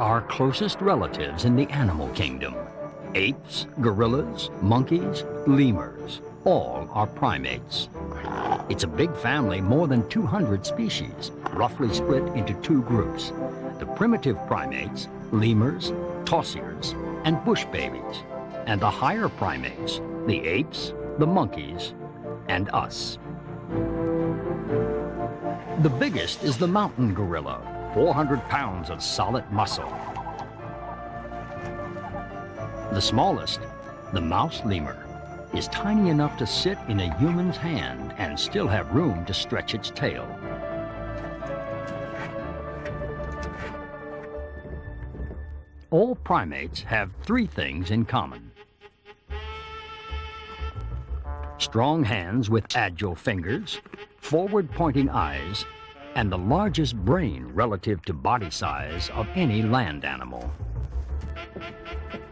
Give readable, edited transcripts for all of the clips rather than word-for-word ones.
our closest relatives in the animal kingdom. Apes, gorillas, monkeys, lemurs, all are primates. It's a big family, more than 200 species, roughly split into two groups. The primitive primates, lemurs, tarsiers, and bush babies, and the higher primates, the apes, the monkeys, and us. The biggest is the mountain gorilla, 400 pounds of solid muscle. The smallest, the mouse lemur, is tiny enough to sit in a human's hand and still have room to stretch its tail. All primates have three things in common. Strong hands with agile fingers, forward-pointing eyes, and the largest brain relative to body size of any land animal.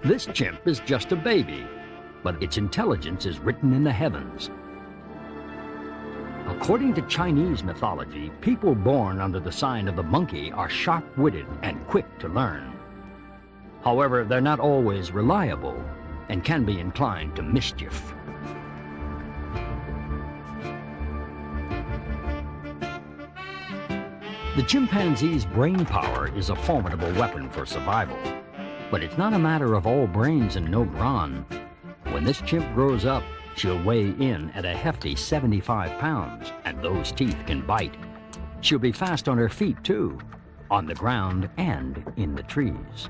This chimp is just a baby, but its intelligence is written in the heavens. According to Chinese mythology, people born under the sign of the monkey are sharp-witted and quick to learn. However, they're not always reliable and can be inclined to mischief. The chimpanzee's brain power is a formidable weapon for survival. But it's not a matter of all brains and no brawn. When this chimp grows up, she'll weigh in at a hefty 75 pounds, and those teeth can bite. She'll be fast on her feet, too, on the ground and in the trees.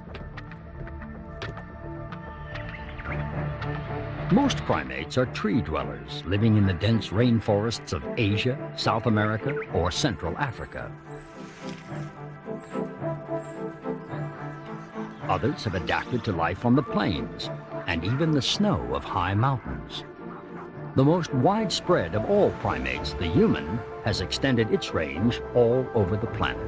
Most primates are tree dwellers, living in the dense rainforests of Asia, South America, or Central Africa. Others have adapted to life on the plains and even the snow of high mountains. The most widespread of all primates, the human, has extended its range all over the planet.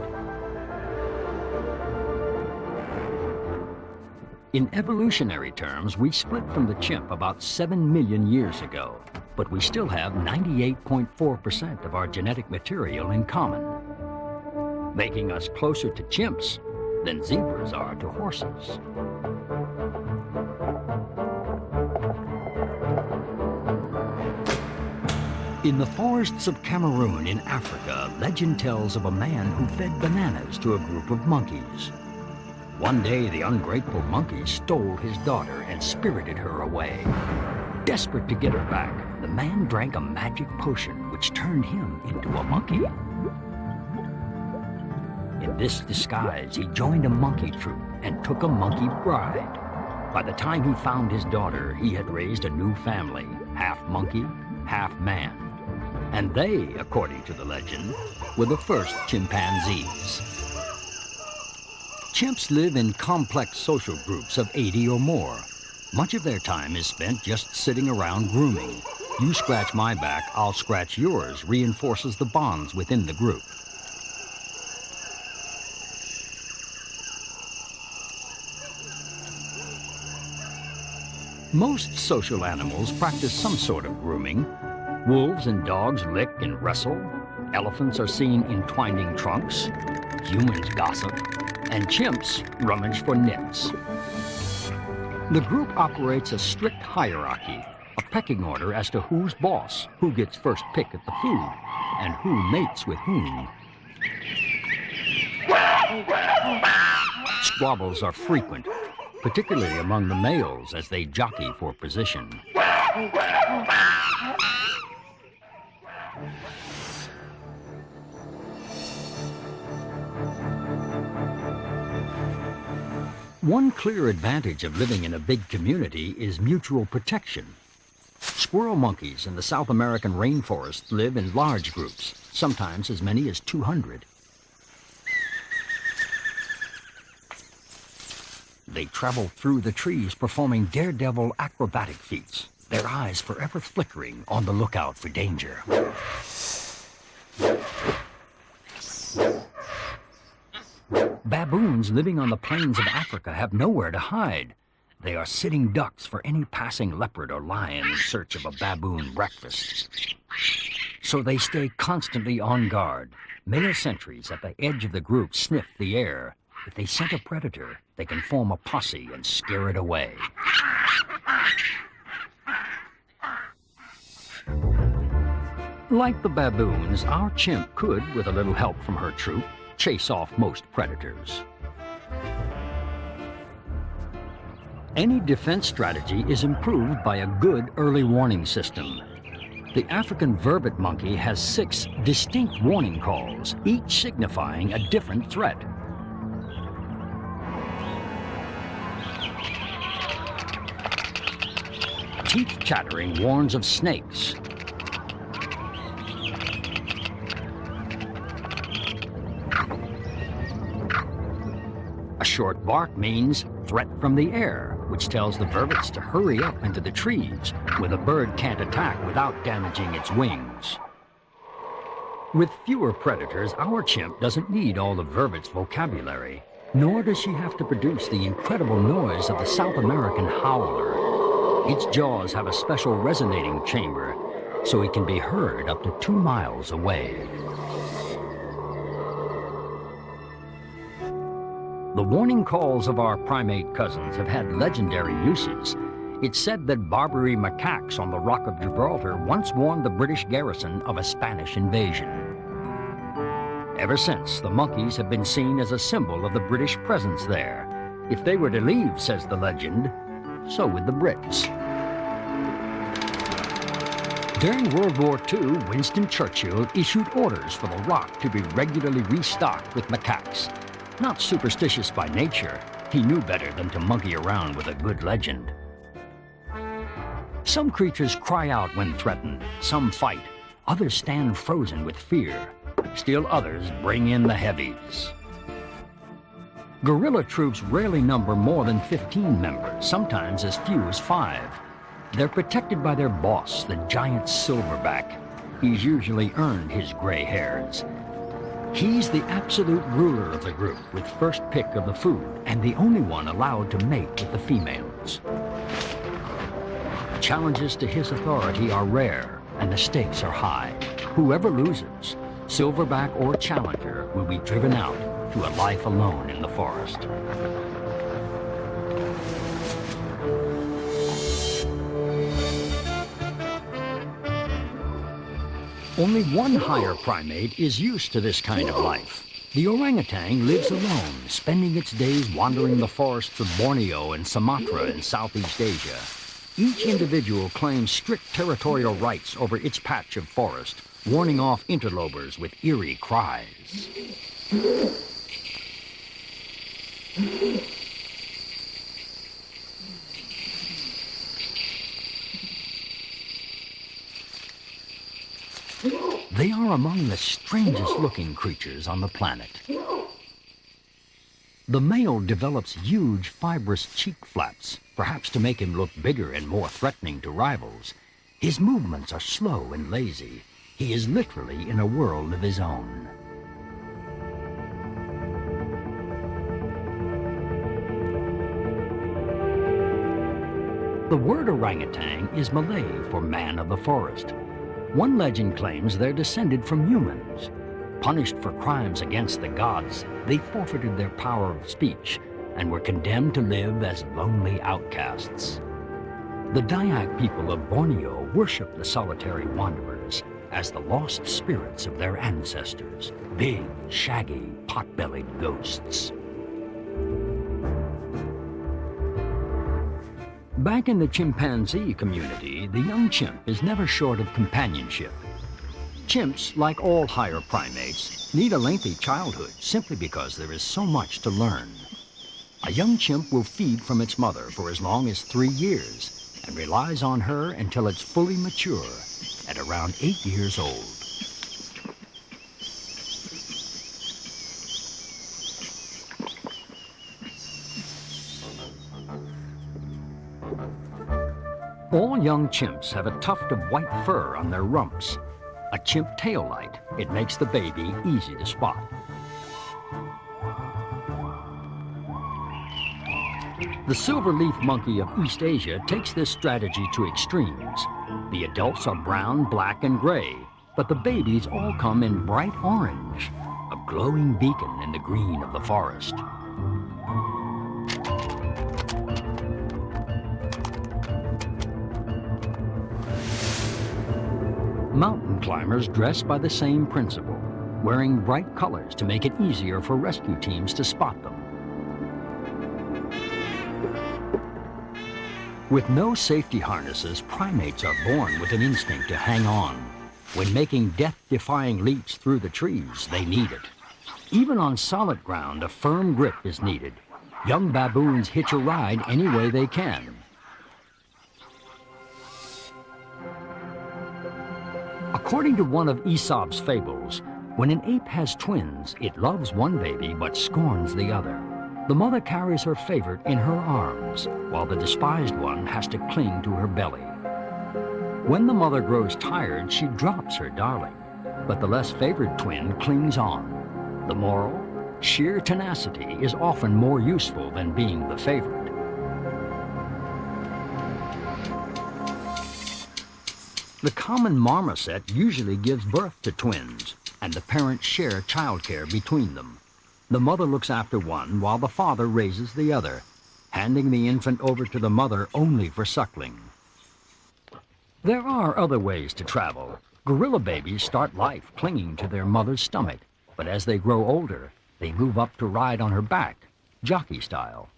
In evolutionary terms, we split from the chimp about 7 million years ago, but we still have 98.4% of our genetic material in common, making us closer to chimps than zebras are to horses. In the forests of Cameroon in Africa, legend tells of a man who fed bananas to a group of monkeys. One day, the ungrateful monkey stole his daughter and spirited her away. Desperate to get her back, the man drank a magic potion which turned him into a monkey. In this disguise, he joined a monkey troop and took a monkey bride. By the time he found his daughter, he had raised a new family, half monkey, half man. And they, according to the legend, were the first chimpanzees. Chimps live in complex social groups of 80 or more. Much of their time is spent just sitting around grooming. You scratch my back, I'll scratch yours, reinforces the bonds within the group. Most social animals practice some sort of grooming. Wolves and dogs lick and wrestle. Elephants are seen entwining trunks. Humans gossip. And chimps rummage for nits. The group operates a strict hierarchy, a pecking order as to who's boss, who gets first pick at the food, and who mates with whom. Squabbles are frequent, particularly among the males as they jockey for position. One clear advantage of living in a big community is mutual protection. Squirrel monkeys in the South American rainforest live in large groups, sometimes as many as 200. They travel through the trees performing daredevil acrobatic feats, their eyes forever flickering on the lookout for danger. Baboons living on the plains of Africa have nowhere to hide. They are sitting ducks for any passing leopard or lion in search of a baboon breakfast. So they stay constantly on guard. Male sentries at the edge of the group sniff the air, If they scent a predator, they can form a posse and scare it away. Like the baboons, our chimp could, with a little help from her troop, chase off most predators. Any defense strategy is improved by a good early warning system. The African vervet monkey has 6 distinct warning calls, each signifying a different threat. Teeth chattering warns of snakes. A short bark means threat from the air, which tells the vervets to hurry up into the trees, where the bird can't attack without damaging its wings. With fewer predators, our chimp doesn't need all the vervet's vocabulary, nor does she have to produce the incredible noise of the South American howler. Its jaws have a special resonating chamber, so it can be heard up to 2 miles away. The warning calls of our primate cousins have had legendary uses. It's said that Barbary macaques on the Rock of Gibraltar once warned the British garrison of a Spanish invasion. Ever since, the monkeys have been seen as a symbol of the British presence there. If they were to leave, says the legend, so would the Brits. During World War II, Winston Churchill issued orders for the Rock to be regularly restocked with macaques. Not superstitious by nature, he knew better than to monkey around with a good legend. Some creatures cry out when threatened, some fight, others stand frozen with fear. Still others bring in the heavies. Guerrilla troops rarely number more than 15 members, sometimes as few as 5. They're protected by their boss, the giant silverback. He's usually earned his gray hairs. He's the absolute ruler of the group, with first pick of the food, and the only one allowed to mate with the females. Challenges to his authority are rare, and the stakes are high. Whoever loses, silverback or challenger, will be driven out to a life alone in the forest. Only one higher primate is used to this kind of life. The orangutan lives alone, spending its days wandering the forests of Borneo and Sumatra in Southeast Asia. Each individual claims strict territorial rights over its patch of forest, warning off interlopers with eerie cries. They are among the strangest looking creatures on the planet. The male develops huge fibrous cheek flaps, perhaps to make him look bigger and more threatening to rivals. His movements are slow and lazy. He is literally in a world of his own. The word orangutan is Malay for man of the forest. One legend claims they're descended from humans. Punished for crimes against the gods, they forfeited their power of speech and were condemned to live as lonely outcasts. The Dayak people of Borneo worship the solitary wanderers as the lost spirits of their ancestors, big, shaggy, pot-bellied ghosts. Back in the chimpanzee community, the young chimp is never short of companionship. Chimps, like all higher primates, need a lengthy childhood simply because there is so much to learn. A young chimp will feed from its mother for as long as 3 years and relies on her until it's fully mature at around 8 years old. All young chimps have a tuft of white fur on their rumps. A chimp tail light. It makes the baby easy to spot. The silver-leaf monkey of East Asia takes this strategy to extremes. The adults are brown, black, and gray, but the babies all come in bright orange, a glowing beacon in the green of the forest. Mountain climbers dress by the same principle, wearing bright colors to make it easier for rescue teams to spot them. With no safety harnesses, primates are born with an instinct to hang on. When making death-defying leaps through the trees, they need it. Even on solid ground, a firm grip is needed. Young baboons hitch a ride any way they can. According to one of Aesop's fables, when an ape has twins, it loves one baby but scorns the other. The mother carries her favorite in her arms, while the despised one has to cling to her belly. When the mother grows tired, she drops her darling, but the less favored twin clings on. The moral? Sheer tenacity is often more useful than being the favorite. The common marmoset usually gives birth to twins, and the parents share childcare between them. The mother looks after one while the father raises the other, handing the infant over to the mother only for suckling. There are other ways to travel. Gorilla babies start life clinging to their mother's stomach, but as they grow older, they move up to ride on her back, jockey style.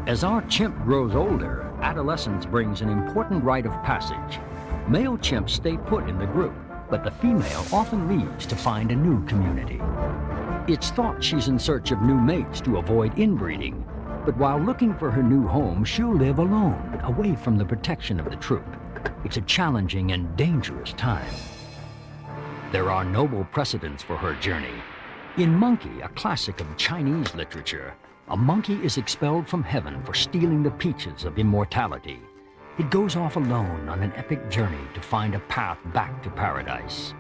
As our chimp grows older, adolescence brings an important rite of passage. Male chimps stay put in the group, but the female often leaves to find a new community. It's thought she's in search of new mates to avoid inbreeding, but while looking for her new home, she'll live alone, away from the protection of the troop. It's a challenging and dangerous time. There are noble precedents for her journey. In Monkey, a classic of Chinese literature, a monkey is expelled from heaven for stealing the peaches of immortality. It goes off alone on an epic journey to find a path back to paradise.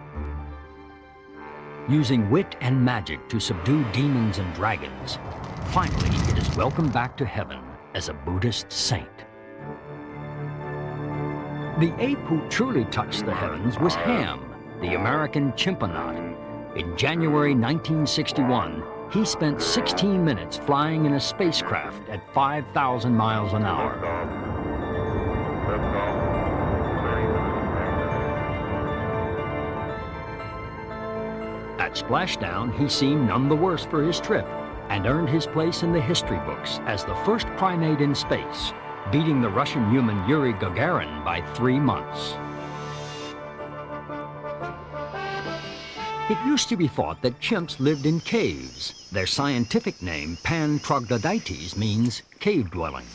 Using wit and magic to subdue demons and dragons, finally it is welcomed back to heaven as a Buddhist saint. The ape who truly touched the heavens was Ham, the American chimpanzee. In January 1961, he spent 16 minutes flying in a spacecraft at 5,000 miles an hour. At splashdown, he seemed none the worse for his trip and earned his place in the history books as the first primate in space, beating the Russian human Yuri Gagarin by 3 months. It used to be thought that chimps lived in caves. Their scientific name, Pan troglodytes, means cave dwelling.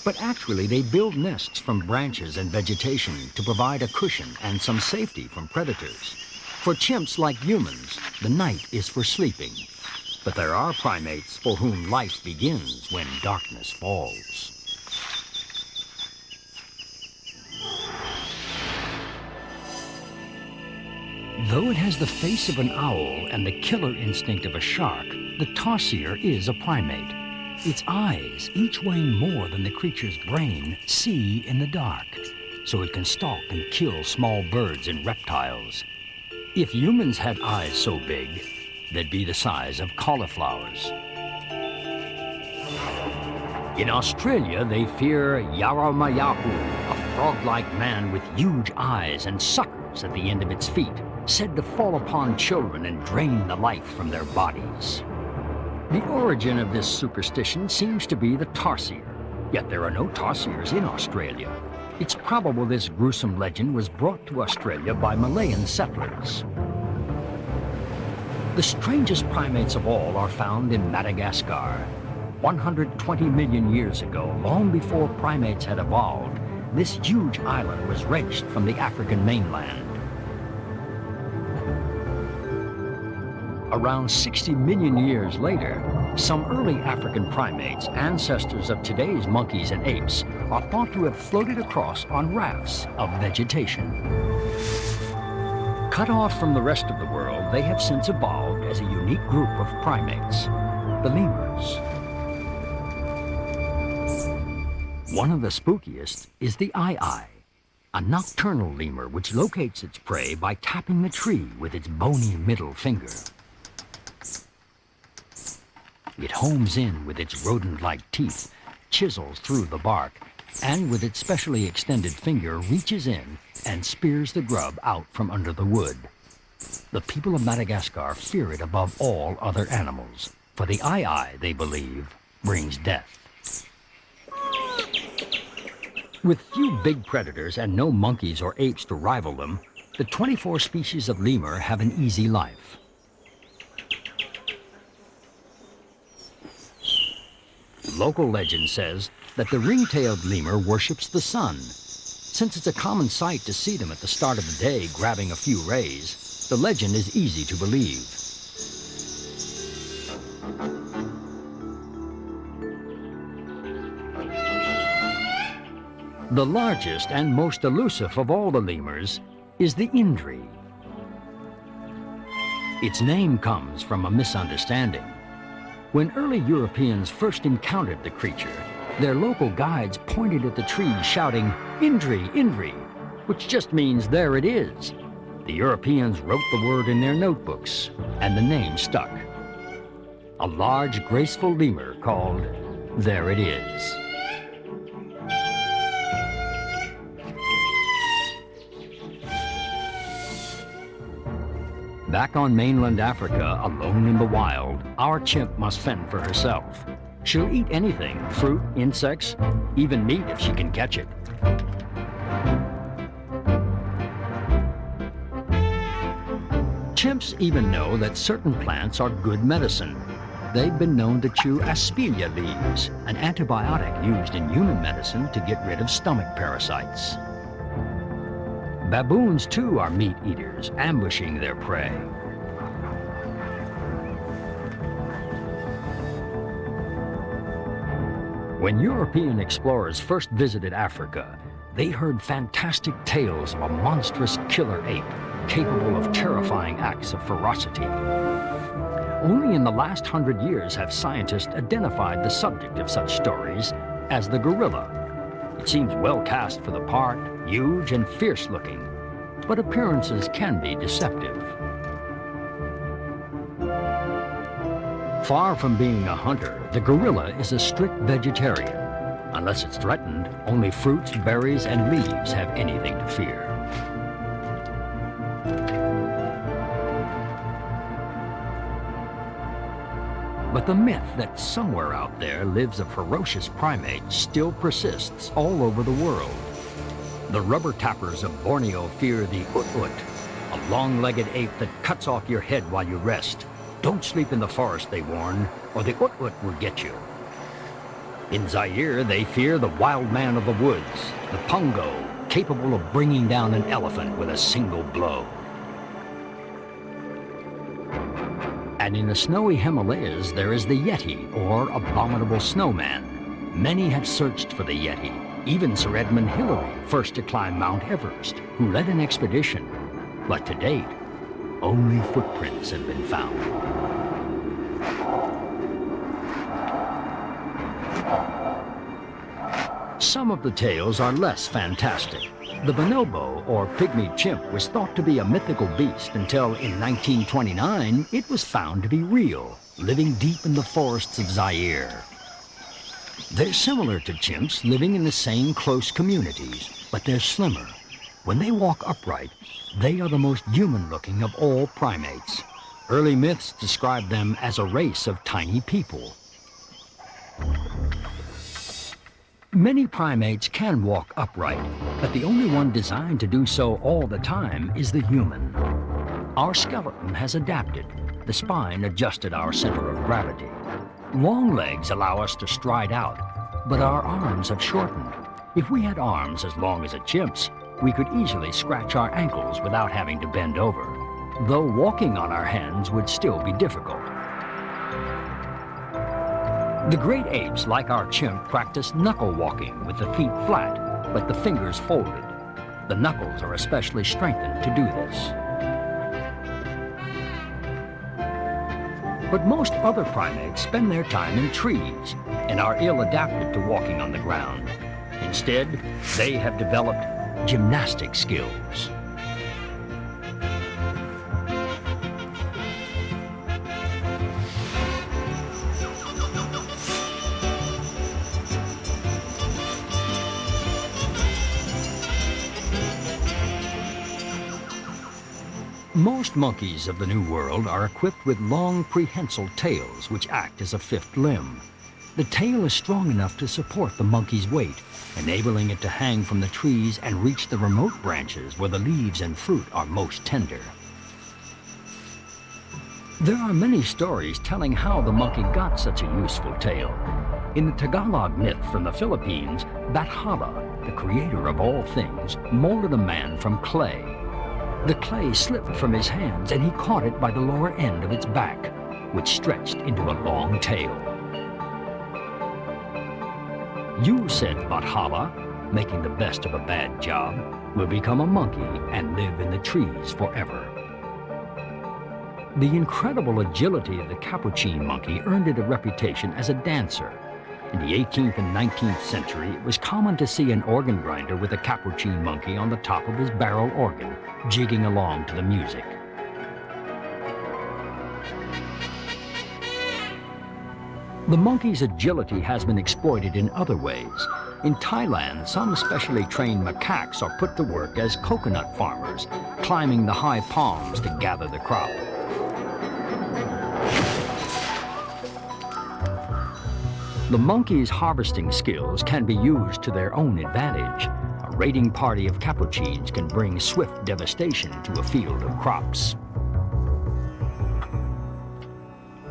But actually, they build nests from branches and vegetation to provide a cushion and some safety from predators. For chimps, like humans, the night is for sleeping. But there are primates for whom life begins when darkness falls. Though it has the face of an owl and the killer instinct of a shark, the tarsier is a primate. Its eyes, each weighing more than the creature's brain, see in the dark, so it can stalk and kill small birds and reptiles. If humans had eyes so big, they'd be the size of cauliflowers. In Australia, they fear Yaramayahu, a frog-like man with huge eyes and suckers at the end of its feet, said to fall upon children and drain the life from their bodies. The origin of this superstition seems to be the tarsier, yet there are no tarsiers in Australia. It's probable this gruesome legend was brought to Australia by Malayan settlers. The strangest primates of all are found in Madagascar. 120 million years ago, long before primates had evolved, this huge island was wrenched from the African mainland. Around 60 million years later, some early African primates, ancestors of today's monkeys and apes, are thought to have floated across on rafts of vegetation. Cut off from the rest of the world, they have since evolved as a unique group of primates, the lemurs. One of the spookiest is the Eye, a nocturnal lemur which locates its prey by tapping the tree with its bony middle finger. It homes in with its rodent-like teeth, chisels through the bark, and with its specially extended finger reaches in and spears the grub out from under the wood. The people of Madagascar fear it above all other animals, for the eye, they believe, brings death. With few big predators and no monkeys or apes to rival them, the 24 species of lemur have an easy life. Local legend says that the ring-tailed lemur worships the sun. Since it's a common sight to see them at the start of the day grabbing a few rays, the legend is easy to believe. The largest and most elusive of all the lemurs is the Indri. Its name comes from a misunderstanding. When early Europeans first encountered the creature, their local guides pointed at the tree shouting, "Indri, Indri," which just means "there it is." The Europeans wrote the word in their notebooks, and the name stuck. A large, graceful lemur called "There It Is." Back on mainland Africa, alone in the wild, our chimp must fend for herself. She'll eat anything, fruit, insects, even meat if she can catch it. Chimps even know that certain plants are good medicine. They've been known to chew aspilia leaves, an antibiotic used in human medicine to get rid of stomach parasites. Baboons, too, are meat eaters, ambushing their prey. When European explorers first visited Africa, they heard fantastic tales of a monstrous killer ape capable of terrifying acts of ferocity. Only in the last 100 years have scientists identified the subject of such stories as the gorilla. It seems well cast for the part, huge and fierce-looking, but appearances can be deceptive. Far from being a hunter, the gorilla is a strict vegetarian. Unless it's threatened, only fruits, berries, and leaves have anything to fear. But the myth that somewhere out there lives a ferocious primate still persists all over the world. The rubber tappers of Borneo fear the ut-ut, a long-legged ape that cuts off your head while you rest. Don't sleep in the forest, they warn, or the ut-ut will get you. In Zaire, they fear the wild man of the woods, the pungo, capable of bringing down an elephant with a single blow. And in the snowy Himalayas, there is the Yeti, or abominable snowman. Many have searched for the Yeti, even Sir Edmund Hillary, first to climb Mount Everest, who led an expedition. But to date, only footprints have been found. Some of the tales are less fantastic. The bonobo, or pygmy chimp, was thought to be a mythical beast until in 1929 it was found to be real, living deep in the forests of Zaire. They're similar to chimps, living in the same close communities, but they're slimmer. When they walk upright, they are the most human-looking of all primates. Early myths describe them as a race of tiny people. Many primates can walk upright, but the only one designed to do so all the time is the human. Our skeleton has adapted. The spine adjusted our center of gravity. Long legs allow us to stride out, but our arms have shortened. If we had arms as long as a chimp's, we could easily scratch our ankles without having to bend over, though walking on our hands would still be difficult. The great apes, like our chimp, practice knuckle walking with the feet flat, but the fingers folded. The knuckles are especially strengthened to do this. But most other primates spend their time in trees and are ill-adapted to walking on the ground. Instead, they have developed gymnastic skills. Most monkeys of the New World are equipped with long prehensile tails which act as a fifth limb. The tail is strong enough to support the monkey's weight, enabling it to hang from the trees and reach the remote branches where the leaves and fruit are most tender. There are many stories telling how the monkey got such a useful tail. In the Tagalog myth from the Philippines, Bathala, the creator of all things, molded a man from clay. The clay slipped from his hands and he caught it by the lower end of its back, which stretched into a long tail. You, said Bathala, making the best of a bad job, will become a monkey and live in the trees forever. The incredible agility of the capuchin monkey earned it a reputation as a dancer. In the 18th and 19th century, it was common to see an organ grinder with a capuchin monkey on the top of his barrel organ, jigging along to the music. The monkey's agility has been exploited in other ways. In Thailand, some specially trained macaques are put to work as coconut farmers, climbing the high palms to gather the crop. The monkey's harvesting skills can be used to their own advantage. A raiding party of capuchins can bring swift devastation to a field of crops.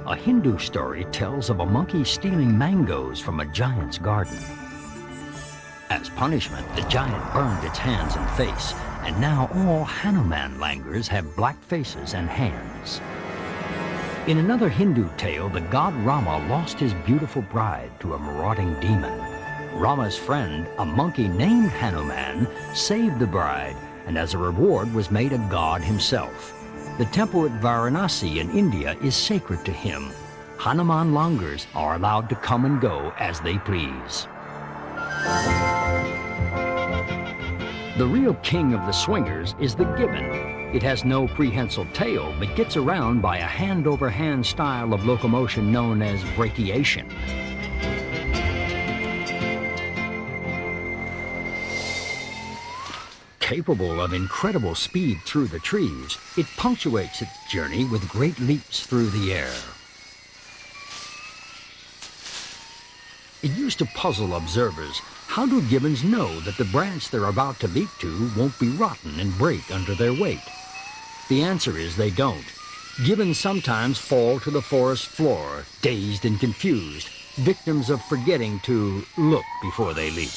A Hindu story tells of a monkey stealing mangoes from a giant's garden. As punishment, the giant burned its hands and face, and now all Hanuman langurs have black faces and hands. In another Hindu tale, the god Rama lost his beautiful bride to a marauding demon. Rama's friend, a monkey named Hanuman, saved the bride, and as a reward was made a god himself. The temple at Varanasi in India is sacred to him. Hanuman langurs are allowed to come and go as they please. The real king of the swingers is the gibbon. It has no prehensile tail, but gets around by a hand-over-hand style of locomotion known as brachiation. Capable of incredible speed through the trees, it punctuates its journey with great leaps through the air. It used to puzzle observers. How do gibbons know that the branch they're about to leap to won't be rotten and break under their weight? The answer is they don't. Gibbons sometimes fall to the forest floor, dazed and confused, victims of forgetting to look before they leap.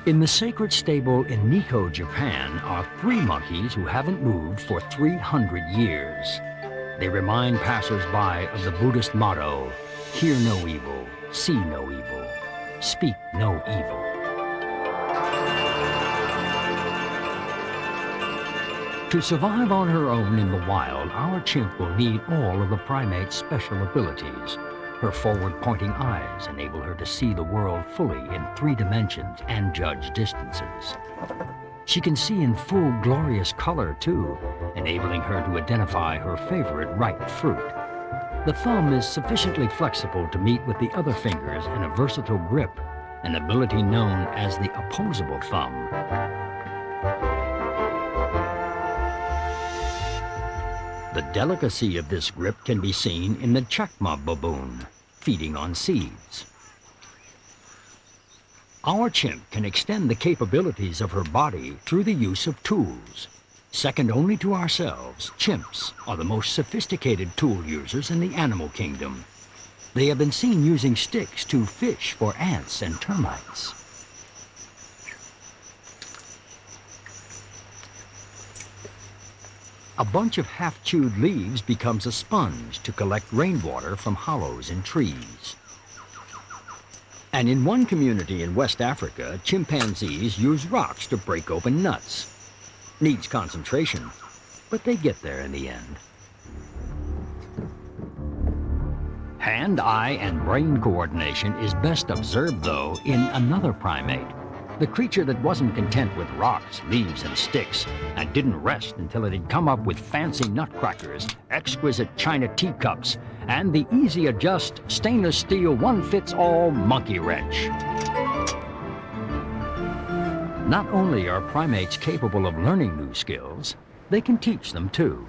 In the sacred stable in Nikko, Japan, are 3 monkeys who haven't moved for 300 years. They remind passers-by of the Buddhist motto, hear no evil, see no evil, speak no evil. To survive on her own in the wild, our chimp will need all of the primate's special abilities. Her forward-pointing eyes enable her to see the world fully in 3 dimensions and judge distances. She can see in full glorious color, too, enabling her to identify her favorite ripe fruit. The thumb is sufficiently flexible to meet with the other fingers in a versatile grip, an ability known as the opposable thumb. The delicacy of this grip can be seen in the chakma baboon, feeding on seeds. Our chimp can extend the capabilities of her body through the use of tools. Second only to ourselves, chimps are the most sophisticated tool users in the animal kingdom. They have been seen using sticks to fish for ants and termites. A bunch of half-chewed leaves becomes a sponge to collect rainwater from hollows in trees. And in one community in West Africa, chimpanzees use rocks to break open nuts. Needs concentration, but they get there in the end. Hand, eye, and brain coordination is best observed, though, in another primate. The creature that wasn't content with rocks, leaves, and sticks, and didn't rest until it had come up with fancy nutcrackers, exquisite china teacups, and the easy-adjust stainless steel one-fits-all monkey wrench. Not only are primates capable of learning new skills, they can teach them too.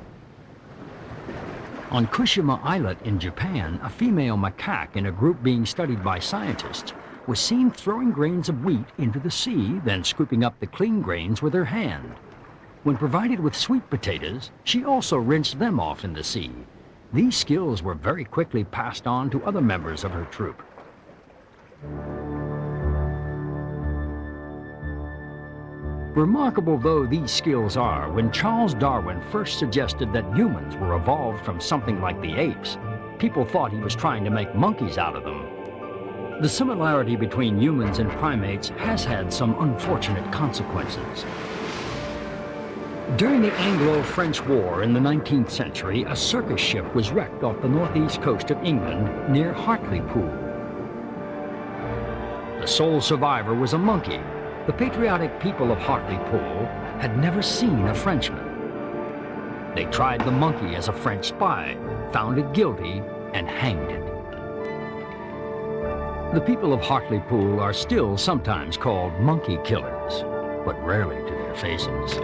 On Kushima Islet in Japan, a female macaque in a group being studied by scientists was seen throwing grains of wheat into the sea, then scooping up the clean grains with her hand. When provided with sweet potatoes, she also rinsed them off in the sea. These skills were very quickly passed on to other members of her troop. Remarkable though these skills are, when Charles Darwin first suggested that humans were evolved from something like the apes, people thought he was trying to make monkeys out of them. The similarity between humans and primates has had some unfortunate consequences. During the Anglo-French War in the 19th century, a circus ship was wrecked off the northeast coast of England near Hartlepool. The sole survivor was a monkey. The patriotic people of Hartlepool had never seen a Frenchman. They tried the monkey as a French spy, found it guilty, and hanged it. The people of Hartlepool are still sometimes called monkey killers, but rarely to their faces.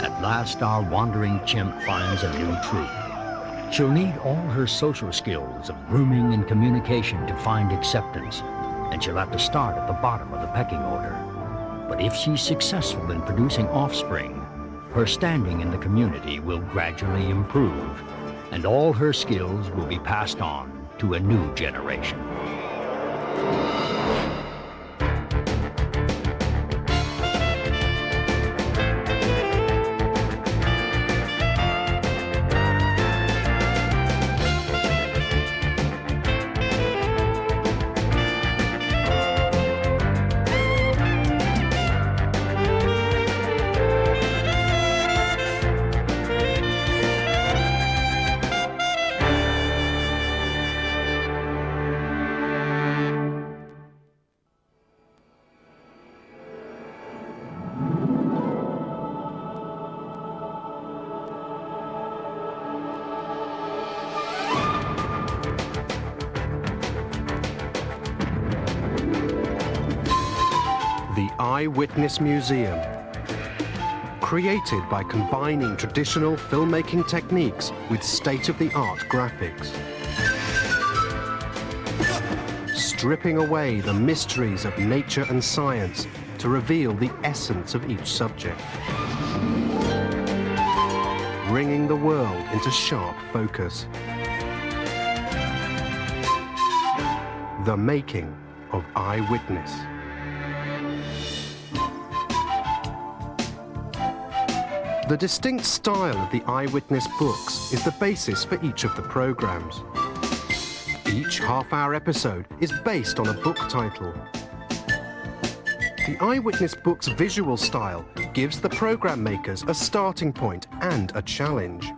At last, our wandering chimp finds a new troop. She'll need all her social skills of grooming and communication to find acceptance, and she'll have to start at the bottom of the pecking order. But if she's successful in producing offspring, her standing in the community will gradually improve, and all her skills will be passed on to a new generation. The Eyewitness Museum, created by combining traditional filmmaking techniques with state-of-the-art graphics, stripping away the mysteries of nature and science to reveal the essence of each subject, bringing the world into sharp focus. The making of Eyewitness. The distinct style of the Eyewitness books is the basis for each of the programs. Each half-hour episode is based on a book title. The Eyewitness book's visual style gives the program makers a starting point and a challenge.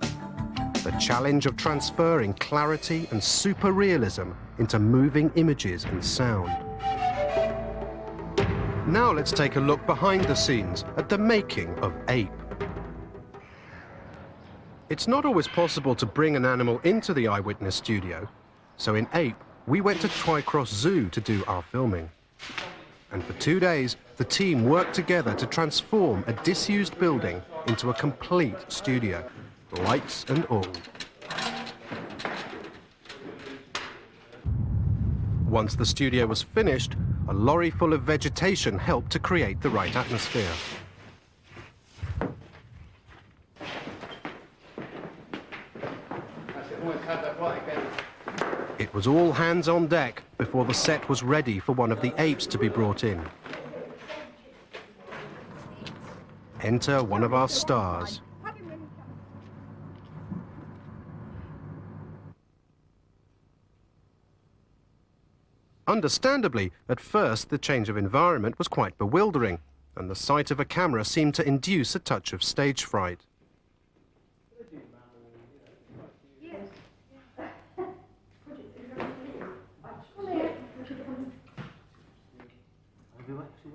The challenge of transferring clarity and super realism into moving images and sound. Now let's take a look behind the scenes at the making of Ape. It's not always possible to bring an animal into the Eyewitness studio, so in Ape, we went to Twycross Zoo to do our filming. And for 2 days, the team worked together to transform a disused building into a complete studio, lights and all. Once the studio was finished, a lorry full of vegetation helped to create the right atmosphere. It was all hands on deck before the set was ready for one of the apes to be brought in. Enter one of our stars. Understandably, at first the change of environment was quite bewildering, and the sight of a camera seemed to induce a touch of stage fright.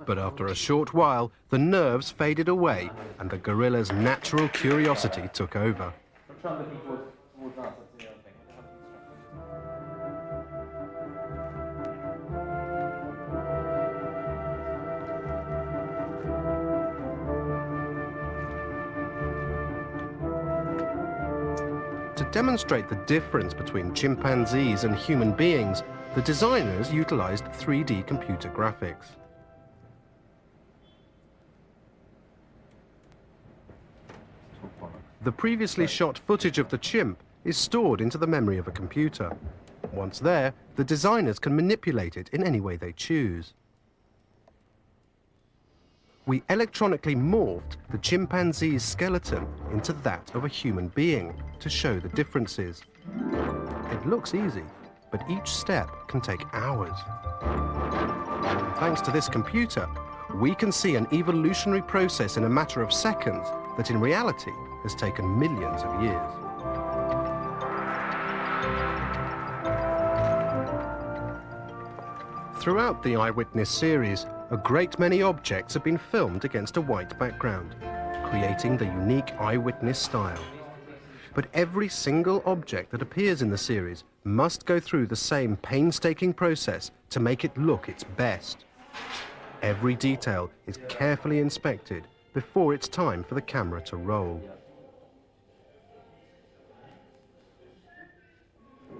But after a short while, the nerves faded away and the gorilla's natural curiosity took over. to demonstrate the difference between chimpanzees and human beings, the designers utilized 3D computer graphics. The previously shot footage of the chimp is stored into the memory of a computer. Once there, the designers can manipulate it in any way they choose. We electronically morphed the chimpanzee's skeleton into that of a human being to show the differences. It looks easy, but each step can take hours. Thanks to this computer, we can see an evolutionary process in a matter of seconds that in reality has taken millions of years. Throughout the Eyewitness series, a great many objects have been filmed against a white background, creating the unique Eyewitness style. But every single object that appears in the series must go through the same painstaking process to make it look its best. Every detail is carefully inspected before it's time for the camera to roll.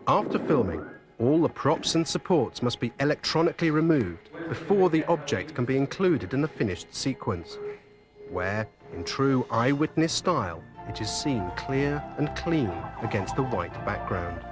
After filming, all the props and supports must be electronically removed before the object can be included in the finished sequence, where, in true Eyewitness style, it is seen clear and clean against the white background.